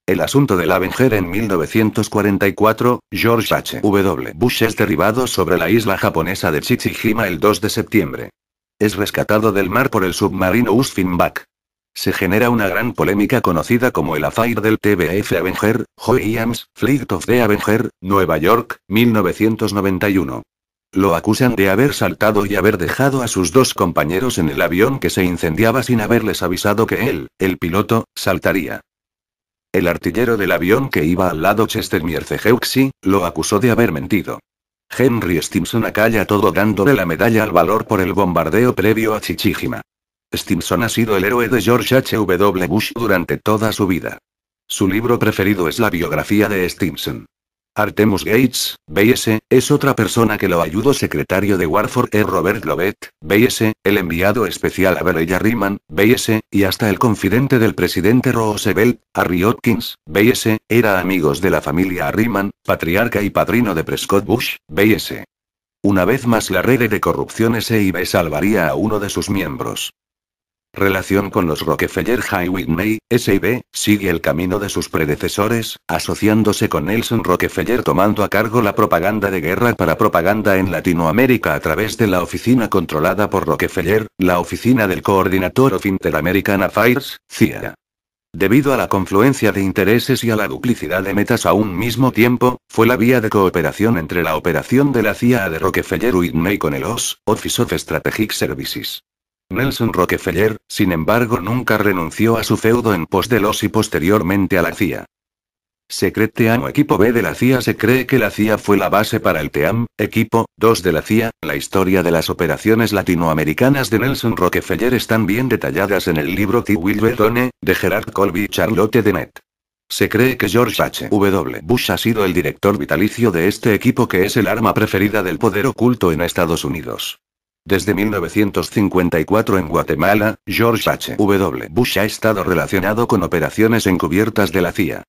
S1: El asunto del Avenger en 1944, George H. W. Bush es derribado sobre la isla japonesa de Chichijima el 2 de septiembre. Es rescatado del mar por el submarino Usfinback. Se genera una gran polémica conocida como el Affair del TBF Avenger, Joeams, Fleet of the Avenger, Nueva York, 1991. Lo acusan de haber saltado y haber dejado a sus dos compañeros en el avión que se incendiaba sin haberles avisado que él, el piloto, saltaría. El artillero del avión que iba al lado, Chester Mierceheuxi, lo acusó de haber mentido. Henry Stimson acalla todo dándole la medalla al valor por el bombardeo previo a Chichijima. Stimson ha sido el héroe de George H. W. Bush durante toda su vida. Su libro preferido es la biografía de Stimson. Artemus Gates, B.S., es otra persona que lo ayudó. Secretario de Warfare Robert Lovett, B.S., el enviado especial Averell Harriman, B.S., y hasta el confidente del presidente Roosevelt, Harry Hopkins, B.S., era amigos de la familia Harriman, patriarca y padrino de Prescott Bush, B.S. Una vez más la red de corrupción SIB salvaría a uno de sus miembros. Relación con los Rockefeller. High Whitney, SIB, sigue el camino de sus predecesores, asociándose con Nelson Rockefeller tomando a cargo la propaganda de guerra para propaganda en Latinoamérica a través de la oficina controlada por Rockefeller, la oficina del Coordinator of Inter-American Affairs, CIA. Debido a la confluencia de intereses y a la duplicidad de metas a un mismo tiempo, fue la vía de cooperación entre la operación de la CIA de Rockefeller Whitney con el OSS, Office of Strategic Services. Nelson Rockefeller, sin embargo, nunca renunció a su feudo en pos del OSS y posteriormente a la CIA. Secret Team o Equipo B de la CIA. Se cree que la CIA fue la base para el Team, Equipo 2 de la CIA. La historia de las operaciones latinoamericanas de Nelson Rockefeller están bien detalladas en el libro The Wilbur Zone, de Gerard Colby y Charlotte Dennett. Se cree que George H. W. Bush ha sido el director vitalicio de este equipo, que es el arma preferida del poder oculto en Estados Unidos. Desde 1954 en Guatemala, George H. W. Bush ha estado relacionado con operaciones encubiertas de la CIA.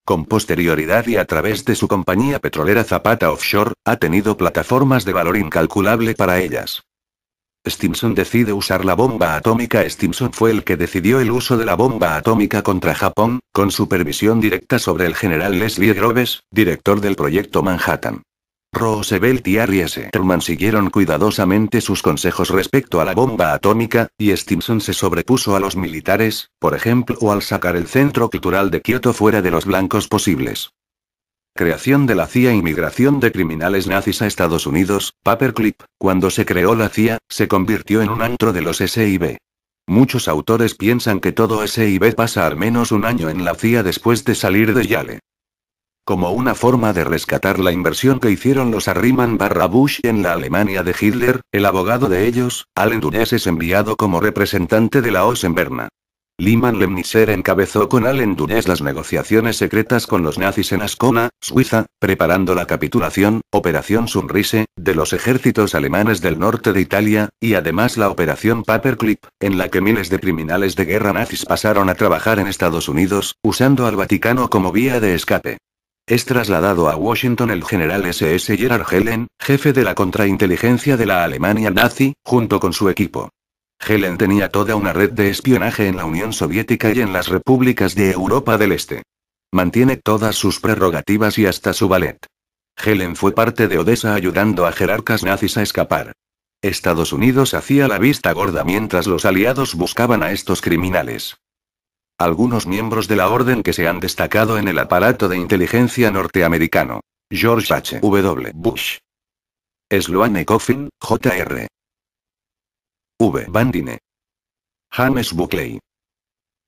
S1: Con posterioridad y a través de su compañía petrolera Zapata Offshore, ha tenido plataformas de valor incalculable para ellas. Stimson decide usar la bomba atómica. Stimson fue el que decidió el uso de la bomba atómica contra Japón, con supervisión directa sobre el general Leslie Groves, director del proyecto Manhattan. Roosevelt y Harry S. Truman siguieron cuidadosamente sus consejos respecto a la bomba atómica, y Stimson se sobrepuso a los militares, por ejemplo, al sacar el Centro Cultural de Kioto fuera de los blancos posibles. Creación de la CIA y migración de criminales nazis a Estados Unidos. Paperclip, cuando se creó la CIA, se convirtió en un antro de los SIB. Muchos autores piensan que todo SIB pasa al menos un año en la CIA después de salir de Yale. Como una forma de rescatar la inversión que hicieron los Harriman/Bush en la Alemania de Hitler, el abogado de ellos, Allen Dulles, es enviado como representante de la OSS en Berna. Lyman Lemnisser encabezó con Allen Dulles las negociaciones secretas con los nazis en Ascona, Suiza, preparando la capitulación, Operación Sunrise, de los ejércitos alemanes del norte de Italia, y además la Operación Paperclip, en la que miles de criminales de guerra nazis pasaron a trabajar en Estados Unidos, usando al Vaticano como vía de escape. Es trasladado a Washington el general SS Gerhard Helen, jefe de la contrainteligencia de la Alemania nazi, junto con su equipo. Helen tenía toda una red de espionaje en la Unión Soviética y en las repúblicas de Europa del Este. Mantiene todas sus prerrogativas y hasta su ballet. Helen fue parte de Odessa ayudando a jerarcas nazis a escapar. Estados Unidos hacía la vista gorda mientras los aliados buscaban a estos criminales. Algunos miembros de la orden que se han destacado en el aparato de inteligencia norteamericano. George H. W. Bush. Sloane Coffin, Jr. V. Bandine. James Buckley.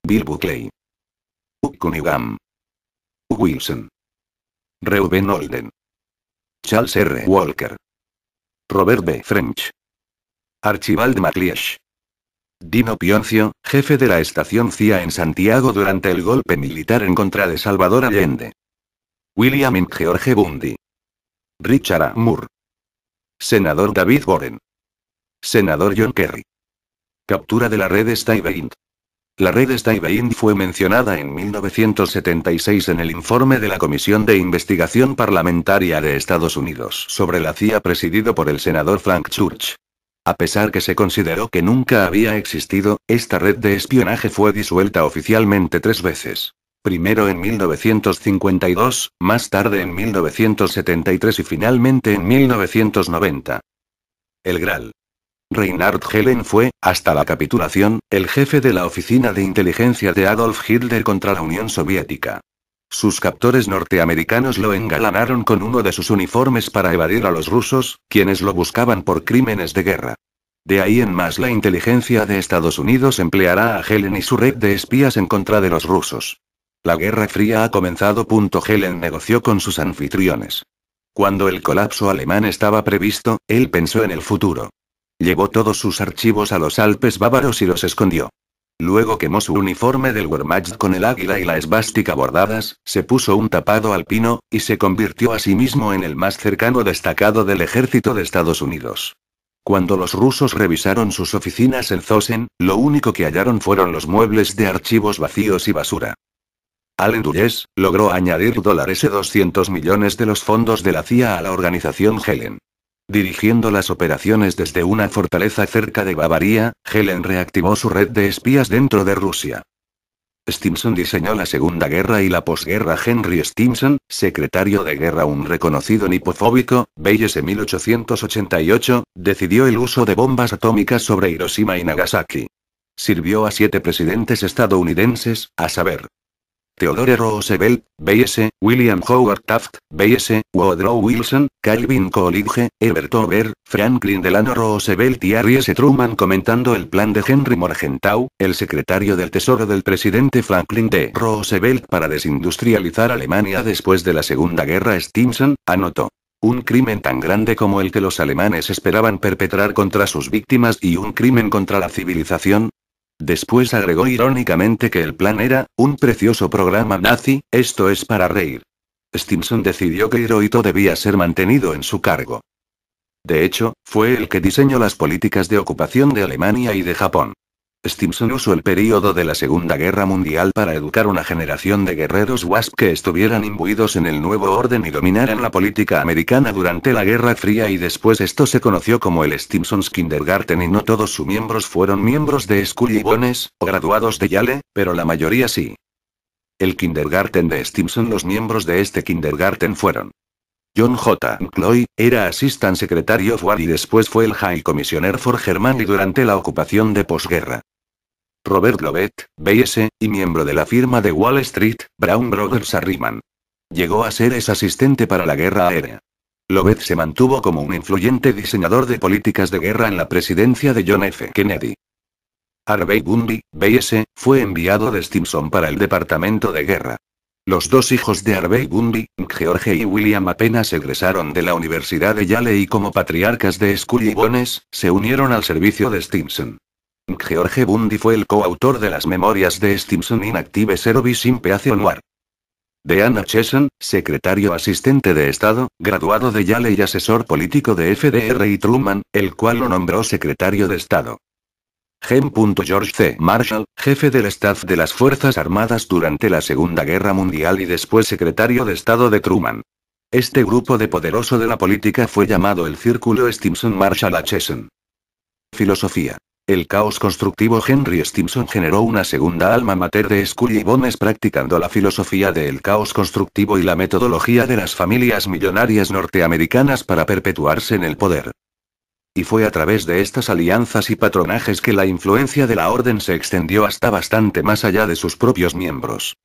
S1: Bill Buckley. Hugh Cunningham. Hugh Wilson. Reuben Holden. Charles R. Walker. Robert B. French. Archibald MacLeish. Dino Pioncio, jefe de la estación CIA en Santiago durante el golpe militar en contra de Salvador Allende. William M. George Bundy. Richard A. Moore. Senador David Warren. Senador John Kerry. Captura de la red Stuyvesant. La red Stuyvesant fue mencionada en 1976 en el informe de la Comisión de Investigación Parlamentaria de Estados Unidos sobre la CIA presidido por el senador Frank Church. A pesar que se consideró que nunca había existido, esta red de espionaje fue disuelta oficialmente 3 veces. Primero en 1952, más tarde en 1973 y finalmente en 1990. El Gral. Reinhard Helen fue, hasta la capitulación, el jefe de la oficina de inteligencia de Adolf Hitler contra la Unión Soviética. Sus captores norteamericanos lo engalanaron con uno de sus uniformes para evadir a los rusos, quienes lo buscaban por crímenes de guerra. De ahí en más la inteligencia de Estados Unidos empleará a Helen y su red de espías en contra de los rusos. La Guerra Fría ha comenzado. Helen negoció con sus anfitriones. Cuando el colapso alemán estaba previsto, él pensó en el futuro. Llevó todos sus archivos a los Alpes bávaros y los escondió. Luego quemó su uniforme del Wehrmacht con el águila y la esvástica bordadas, se puso un tapado alpino, y se convirtió a sí mismo en el más cercano destacado del ejército de Estados Unidos. Cuando los rusos revisaron sus oficinas en Zosen, lo único que hallaron fueron los muebles de archivos vacíos y basura. Allen Dulles logró añadir $200 millones de los fondos de la CIA a la organización Helen. Dirigiendo las operaciones desde una fortaleza cerca de Bavaria, Helen reactivó su red de espías dentro de Rusia. Stimson diseñó la Segunda Guerra y la posguerra. Henry Stimson, secretario de guerra, un reconocido nipofóbico, B.S. 1888, decidió el uso de bombas atómicas sobre Hiroshima y Nagasaki. Sirvió a 7 presidentes estadounidenses, a saber: Theodore Roosevelt, B.S., William Howard Taft, B.S., Woodrow Wilson, Calvin Coolidge, Herbert Hoover, Franklin Delano Roosevelt y Harry S. Truman, comentando el plan de Henry Morgenthau, el secretario del Tesoro del presidente Franklin D. Roosevelt para desindustrializar Alemania después de la Segunda Guerra. Stimson anotó: un crimen tan grande como el que los alemanes esperaban perpetrar contra sus víctimas y un crimen contra la civilización. Después agregó irónicamente que el plan era un precioso programa nazi, esto es para reír. Stimson decidió que Hirohito debía ser mantenido en su cargo. De hecho, fue el que diseñó las políticas de ocupación de Alemania y de Japón. Stimson usó el período de la Segunda Guerra Mundial para educar una generación de guerreros WASP que estuvieran imbuidos en el nuevo orden y dominaran la política americana durante la Guerra Fría, y después esto se conoció como el Stimson's Kindergarten, y no todos sus miembros fueron miembros de Scully y Bones, o graduados de Yale, pero la mayoría sí. El Kindergarten de Stimson. Los miembros de este Kindergarten fueron: John J. McCloy, era Assistant Secretary of War y después fue el High Commissioner for Germany durante la ocupación de posguerra. Robert Lovett, B.S., y miembro de la firma de Wall Street, Brown Brothers Harriman. Llegó a ser ex asistente para la guerra aérea. Lovett se mantuvo como un influyente diseñador de políticas de guerra en la presidencia de John F. Kennedy. Harvey Bundy, B.S., fue enviado de Stimson para el Departamento de Guerra. Los 2 hijos de Harvey Bundy, George y William, apenas egresaron de la Universidad de Yale y como patriarcas de Scully y Bones, se unieron al servicio de Stimson. George Bundy fue el coautor de las memorias de Stimson in Active Service in Peace on War. Dean Acheson, secretario asistente de Estado, graduado de Yale y asesor político de FDR y Truman, el cual lo nombró secretario de Estado. G. George C. Marshall, jefe del staff de las Fuerzas Armadas durante la Segunda Guerra Mundial y después secretario de Estado de Truman. Este grupo de poderoso de la política fue llamado el Círculo Stimson-Marshall-Acheson. Filosofía. El caos constructivo. Henry Stimson generó una segunda alma mater de Scully y Bones practicando la filosofía del caos constructivo y la metodología de las familias millonarias norteamericanas para perpetuarse en el poder. Y fue a través de estas alianzas y patronajes que la influencia de la orden se extendió hasta bastante más allá de sus propios miembros.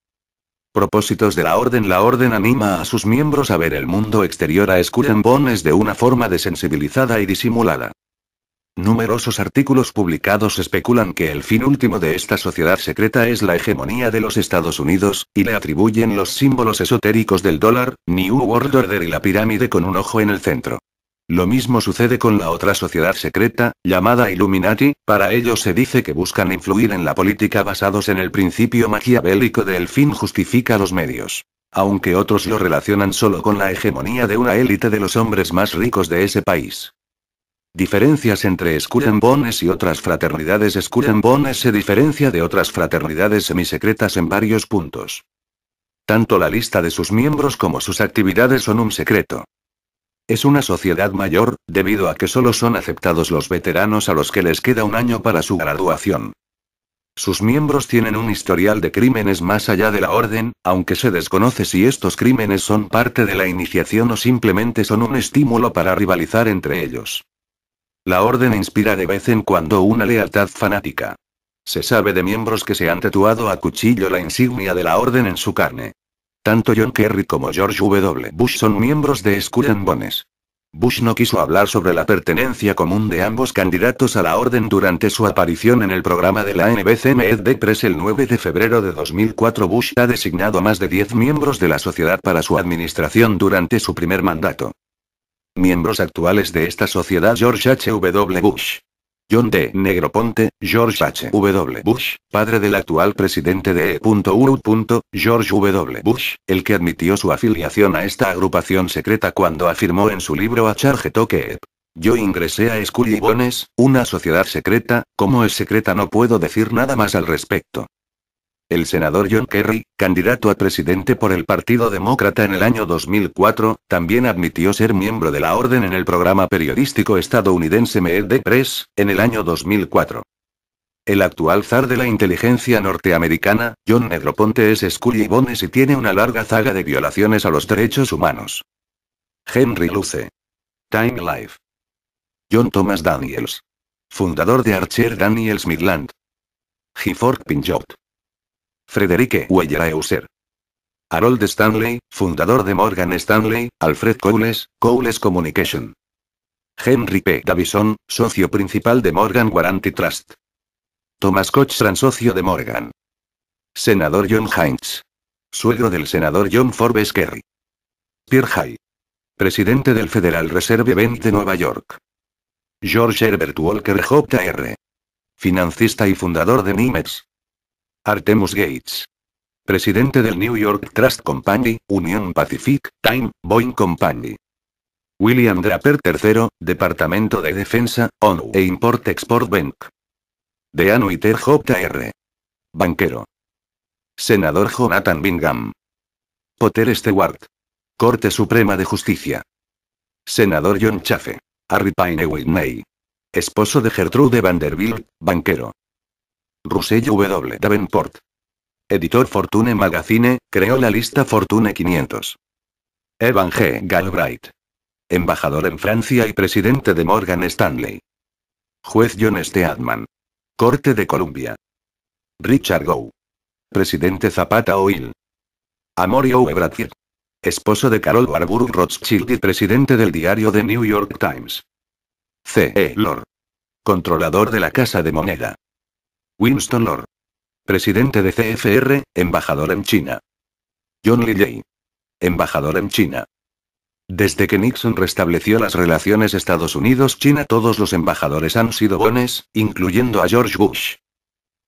S1: Propósitos de la orden. La orden anima a sus miembros a ver el mundo exterior a Skull and Bones de una forma desensibilizada y disimulada. Numerosos artículos publicados especulan que el fin último de esta sociedad secreta es la hegemonía de los Estados Unidos, y le atribuyen los símbolos esotéricos del dólar, New World Order y la pirámide con un ojo en el centro. Lo mismo sucede con la otra sociedad secreta, llamada Illuminati. Para ellos se dice que buscan influir en la política basados en el principio maquiavélico de el fin justifica los medios. Aunque otros lo relacionan solo con la hegemonía de una élite de los hombres más ricos de ese país. Diferencias entre Skull and Bones y otras fraternidades. Skull and Bones se diferencia de otras fraternidades semisecretas en varios puntos. Tanto la lista de sus miembros como sus actividades son un secreto. Es una sociedad mayor, debido a que solo son aceptados los veteranos a los que les queda un año para su graduación. Sus miembros tienen un historial de crímenes más allá de la orden, aunque se desconoce si estos crímenes son parte de la iniciación o simplemente son un estímulo para rivalizar entre ellos. La orden inspira de vez en cuando una lealtad fanática. Se sabe de miembros que se han tatuado a cuchillo la insignia de la orden en su carne. Tanto John Kerry como George W. Bush son miembros de Skull and Bones. Bush no quiso hablar sobre la pertenencia común de ambos candidatos a la orden durante su aparición en el programa de la NBC Meet the Press el 9 de febrero de 2004. Bush ha designado a más de 10 miembros de la sociedad para su administración durante su primer mandato. Miembros actuales de esta sociedad: George H. W. Bush. John D. Negroponte, George H. W. Bush, padre del actual presidente de E.U. George W. Bush, el que admitió su afiliación a esta agrupación secreta cuando afirmó en su libro A Charge Toke: yo ingresé a Skull and Bones, una sociedad secreta, como es secreta no puedo decir nada más al respecto. El senador John Kerry, candidato a presidente por el Partido Demócrata en el año 2004, también admitió ser miembro de la orden en el programa periodístico estadounidense Meet the Press, en el año 2004. El actual zar de la inteligencia norteamericana, John Negroponte, es Skull and Bones y tiene una larga saga de violaciones a los derechos humanos. Henry Luce. Time Life. John Thomas Daniels. Fundador de Archer Daniels Midland. Gifford Pinchot. Frederick Weyerhaeuser. Harold Stanley, fundador de Morgan Stanley. Alfred Cowles, Cowles Communication. Henry P. Davison, socio principal de Morgan Guaranty Trust. Thomas Cochran, socio de Morgan. Senador John Heinz. Suegro del senador John Forbes Kerry. Pierre Hay. Presidente del Federal Reserve Bank de Nueva York. George Herbert Walker Jr. Financista y fundador de Nimitz. Artemus Gates. Presidente del New York Trust Company, Union Pacific, Time, Boeing Company. William Draper III, Departamento de Defensa, ONU e Import-Export Bank. Dean Witter Jr. Banquero. Senador Jonathan Bingham. Potter Stewart. Corte Suprema de Justicia. Senador John Chafee. Harry Payne Whitney. Esposo de Gertrude Vanderbilt, banquero. Russell W. Davenport. Editor Fortune Magazine, creó la lista Fortune 500. Evan G. Galbraith. Embajador en Francia y presidente de Morgan Stanley. Juez John Steadman. Corte de Columbia. Richard Gow. Presidente Zapata Oil. Amory O. Bradford. Esposo de Carol Warburg Rothschild y presidente del diario The New York Times. C. E. Lord. Controlador de la Casa de Moneda. Winston Lord. Presidente de CFR, embajador en China. John Lilley. Embajador en China. Desde que Nixon restableció las relaciones Estados Unidos-China, todos los embajadores han sido bones, incluyendo a George Bush.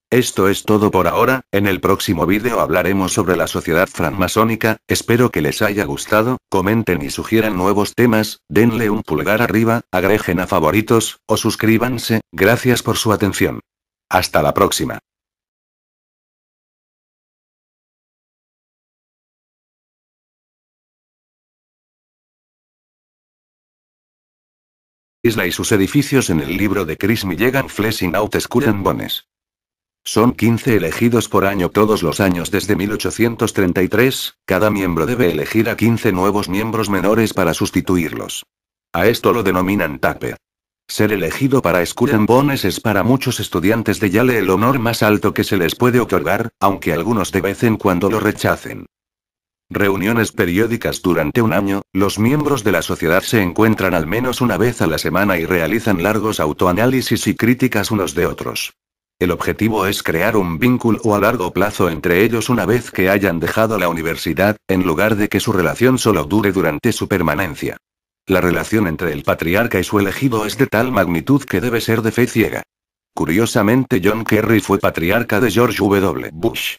S1: Esto es todo por ahora. En el próximo vídeo hablaremos sobre la sociedad francmasónica. Espero que les haya gustado, comenten y sugieran nuevos temas, denle un pulgar arriba, agreguen a favoritos, o suscríbanse. Gracias por su atención. Hasta la próxima. Isla y sus edificios en el libro de Chris Milligan Fleshing Out Skull and Bones. Son 15 elegidos por año todos los años desde 1833, cada miembro debe elegir a 15 nuevos miembros menores para sustituirlos. A esto lo denominan taper. Ser elegido para Skull and Bones es para muchos estudiantes de Yale el honor más alto que se les puede otorgar, aunque algunos de vez en cuando lo rechacen. Reuniones periódicas durante un año, los miembros de la sociedad se encuentran al menos una vez a la semana y realizan largos autoanálisis y críticas unos de otros. El objetivo es crear un vínculo a largo plazo entre ellos una vez que hayan dejado la universidad, en lugar de que su relación solo dure durante su permanencia. La relación entre el patriarca y su elegido es de tal magnitud que debe ser de fe ciega. Curiosamente, John Kerry fue patriarca de George W. Bush.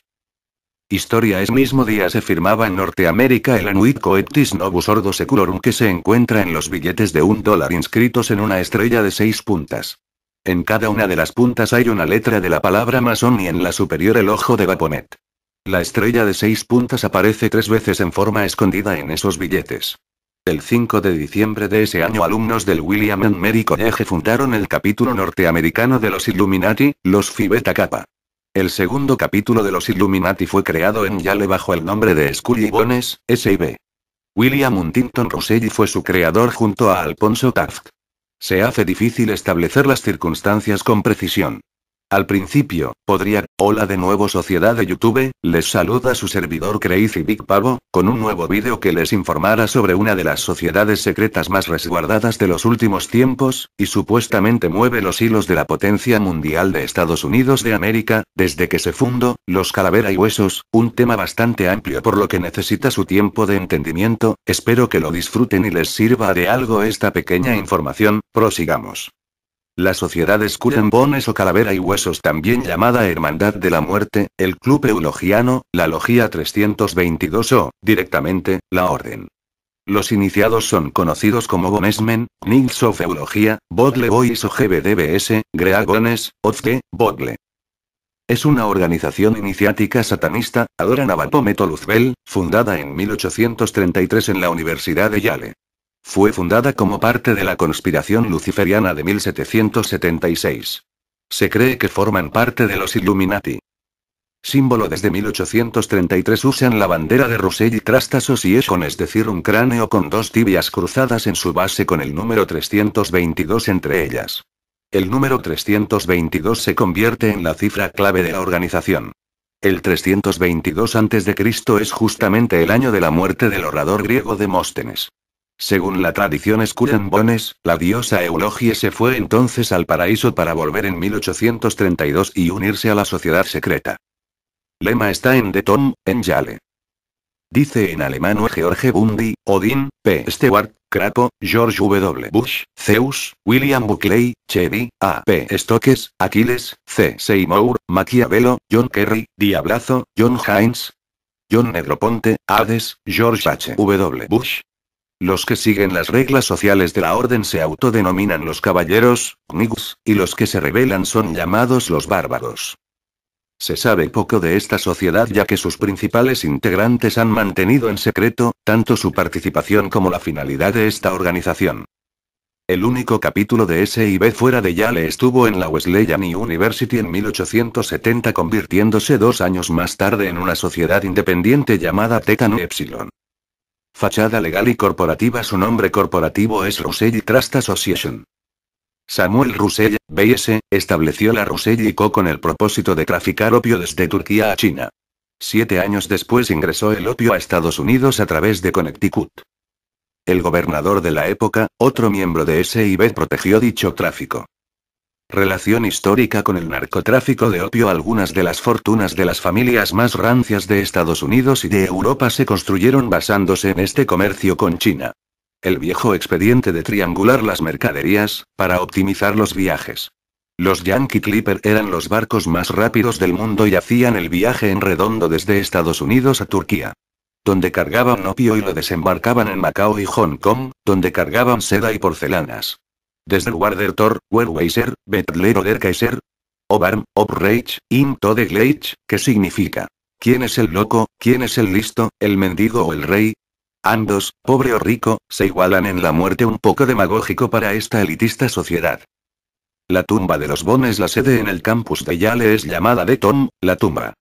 S1: Historia. Ese mismo día se firmaba en Norteamérica el Annuit Coeptis Novus Ordo Seculorum, que se encuentra en los billetes de $1 inscritos en una estrella de 6 puntas. En cada una de las puntas hay una letra de la palabra masón y en la superior el ojo de Baphomet. La estrella de 6 puntas aparece 3 veces en forma escondida en esos billetes. El 5 de diciembre de ese año, alumnos del William and Mary College fundaron el capítulo norteamericano de los Illuminati, los Phi Beta Kappa. El segundo capítulo de los Illuminati fue creado en Yale bajo el nombre de Skull y Bones, S.I.B. William Huntington Russell fue su creador junto a Alphonso Taft. Se hace difícil establecer las circunstancias con precisión. Al principio, hola de nuevo sociedad de YouTube, les saluda su servidor Crazy Big Pavo, con un nuevo vídeo que les informará sobre una de las sociedades secretas más resguardadas de los últimos tiempos, y supuestamente mueve los hilos de la potencia mundial de Estados Unidos de América, desde que se fundó, los Calavera y Huesos, un tema bastante amplio por lo que necesita su tiempo de entendimiento. Espero que lo disfruten y les sirva de algo esta pequeña información. Prosigamos. La sociedad Skull and Bones o Calavera y Huesos, también llamada Hermandad de la Muerte, el Club Eulogiano, la Logia 322 o, directamente, la Orden. Los iniciados son conocidos como Bonesmen, Knights of Eulogia, Bodle Boys o GBDBS, Great Bones, of the Bodle. Es una organización iniciática satanista, adoran a Baphomet o Luzbel, fundada en 1833 en la Universidad de Yale. Fue fundada como parte de la conspiración luciferiana de 1776. Se cree que forman parte de los Illuminati. Símbolo. Desde 1833 usan la bandera de Russell Trust Association, es decir, un cráneo con 2 tibias cruzadas en su base con el número 322 entre ellas. El número 322 se convierte en la cifra clave de la organización. El 322 a.C. es justamente el año de la muerte del orador griego Demóstenes. Según la tradición Skull and Bones, la diosa Eulogie se fue entonces al paraíso para volver en 1832 y unirse a la sociedad secreta. Lema está en The Tom, en Yale. Dice en alemán: George Bundy, Odin, P. Stewart, Crapo, George W. Bush, Zeus, William Buckley, Chevy, A. P. Stokes, Aquiles, C. Seymour, Maquiavelo, John Kerry, Diablazo, John Hines, John Negroponte, Hades, George H. W. Bush. Los que siguen las reglas sociales de la orden se autodenominan los caballeros, Knights, y los que se rebelan son llamados los bárbaros. Se sabe poco de esta sociedad ya que sus principales integrantes han mantenido en secreto, tanto su participación como la finalidad de esta organización. El único capítulo de S.I.B. fuera de Yale estuvo en la Wesleyan University en 1870, convirtiéndose 2 años más tarde en una sociedad independiente llamada Theta Nu Epsilon. Fachada legal y corporativa. Su nombre corporativo es Russell Trust Association. Samuel Russell, B.S., estableció la Russell & Co. con el propósito de traficar opio desde Turquía a China. 7 años después ingresó el opio a Estados Unidos a través de Connecticut. El gobernador de la época, otro miembro de S.I.B., protegió dicho tráfico. Relación histórica con el narcotráfico de opio. Algunas de las fortunas de las familias más rancias de Estados Unidos y de Europa se construyeron basándose en este comercio con China. El viejo expediente de triangular las mercaderías, para optimizar los viajes. Los Yankee Clipper eran los barcos más rápidos del mundo y hacían el viaje en redondo desde Estados Unidos a Turquía, donde cargaban opio y lo desembarcaban en Macao y Hong Kong, donde cargaban seda y porcelanas. Desde Warder Werweiser, Bettler oder Kaiser. Obarm, Oprage, Into the Glade, que significa: ¿quién es el loco, quién es el listo, el mendigo o el rey? Ambos, pobre o rico, se igualan en la muerte. Un poco demagógico para esta elitista sociedad. La tumba de los Bones. La sede en el campus de Yale es llamada The Tom, la tumba.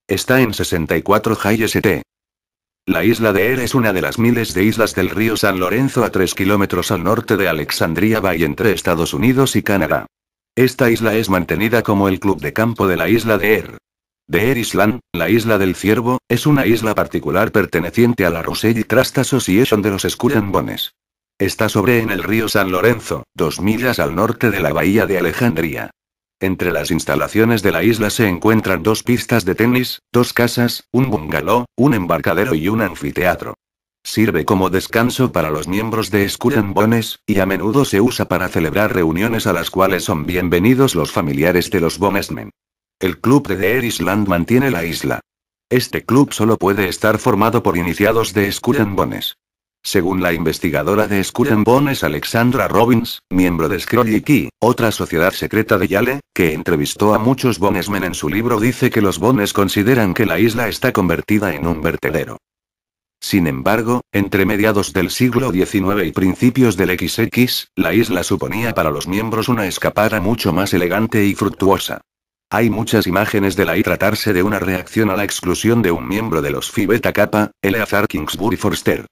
S1: Está en 64 High St. La isla de Air es una de las miles de islas del río San Lorenzo a 3 kilómetros al norte de Alexandria Bay entre Estados Unidos y Canadá. Esta isla es mantenida como el club de campo de la isla de Air. The Air Island, la isla del Ciervo, es una isla particular perteneciente a la Russell Trust Association de los Skull and Bones. Está sobre en el río San Lorenzo, 2 millas al norte de la bahía de Alejandría. Entre las instalaciones de la isla se encuentran 2 pistas de tenis, 2 casas, un bungalow, un embarcadero y un anfiteatro. Sirve como descanso para los miembros de Skull and Bones, y a menudo se usa para celebrar reuniones a las cuales son bienvenidos los familiares de los Bonesmen. El club de The Air Island mantiene la isla. Este club solo puede estar formado por iniciados de Skull and Bones. Según la investigadora de Skull and Bones Alexandra Robbins, miembro de Scrolly Key, otra sociedad secreta de Yale, que entrevistó a muchos Bonesmen en su libro, dice que los Bones consideran que la isla está convertida en un vertedero. Sin embargo, entre mediados del siglo XIX y principios del XX, la isla suponía para los miembros una escapada mucho más elegante y fructuosa. Hay muchas imágenes de la y tratarse de una reacción a la exclusión de un miembro de los Phi Beta Kappa, Eleazar Kingsbury Forster.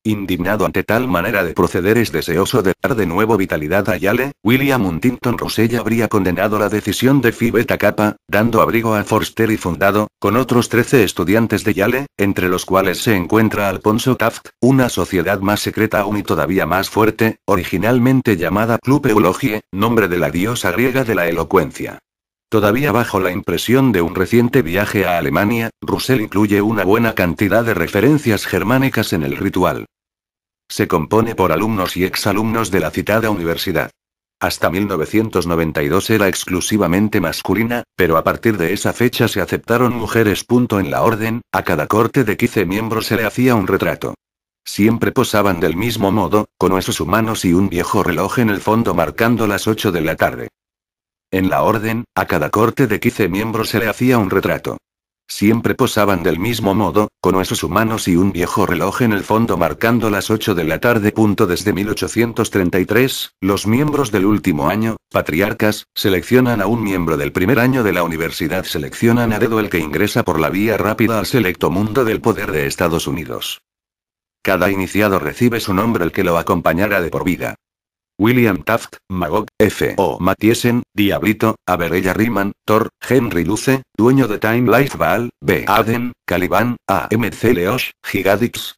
S1: Indignado ante tal manera de proceder, es deseoso de dar de nuevo vitalidad a Yale, William Huntington Russell habría condenado la decisión de Phi Beta Kappa, dando abrigo a Forster y fundado, con otros 13 estudiantes de Yale, entre los cuales se encuentra Alphonso Taft, una sociedad más secreta aún y todavía más fuerte, originalmente llamada Club Eulogie, nombre de la diosa griega de la elocuencia. Todavía bajo la impresión de un reciente viaje a Alemania, Russell incluye una buena cantidad de referencias germánicas en el ritual. Se compone por alumnos y exalumnos de la citada universidad. Hasta 1992 era exclusivamente masculina, pero a partir de esa fecha se aceptaron mujeres. En la orden, a cada corte de 15 miembros se le hacía un retrato. Siempre posaban del mismo modo, con huesos humanos y un viejo reloj en el fondo marcando las 8 de la tarde. En la orden, a cada corte de 15 miembros se le hacía un retrato. Siempre posaban del mismo modo, con huesos humanos y un viejo reloj en el fondo marcando las 8 de la tarde. Desde 1833, los miembros del último año, patriarcas, seleccionan a un miembro del primer año de la universidad. Seleccionan a dedo el que ingresa por la vía rápida al selecto mundo del poder de Estados Unidos. Cada iniciado recibe su nombre, el que lo acompañará de por vida. William Taft, Magog, F. O. Mathiesen, Diablito, Averella Riemann, Thor, Henry Luce, dueño de Time Life Val, B. Aden, Caliban, A. M. C. Leosh, Gigadix,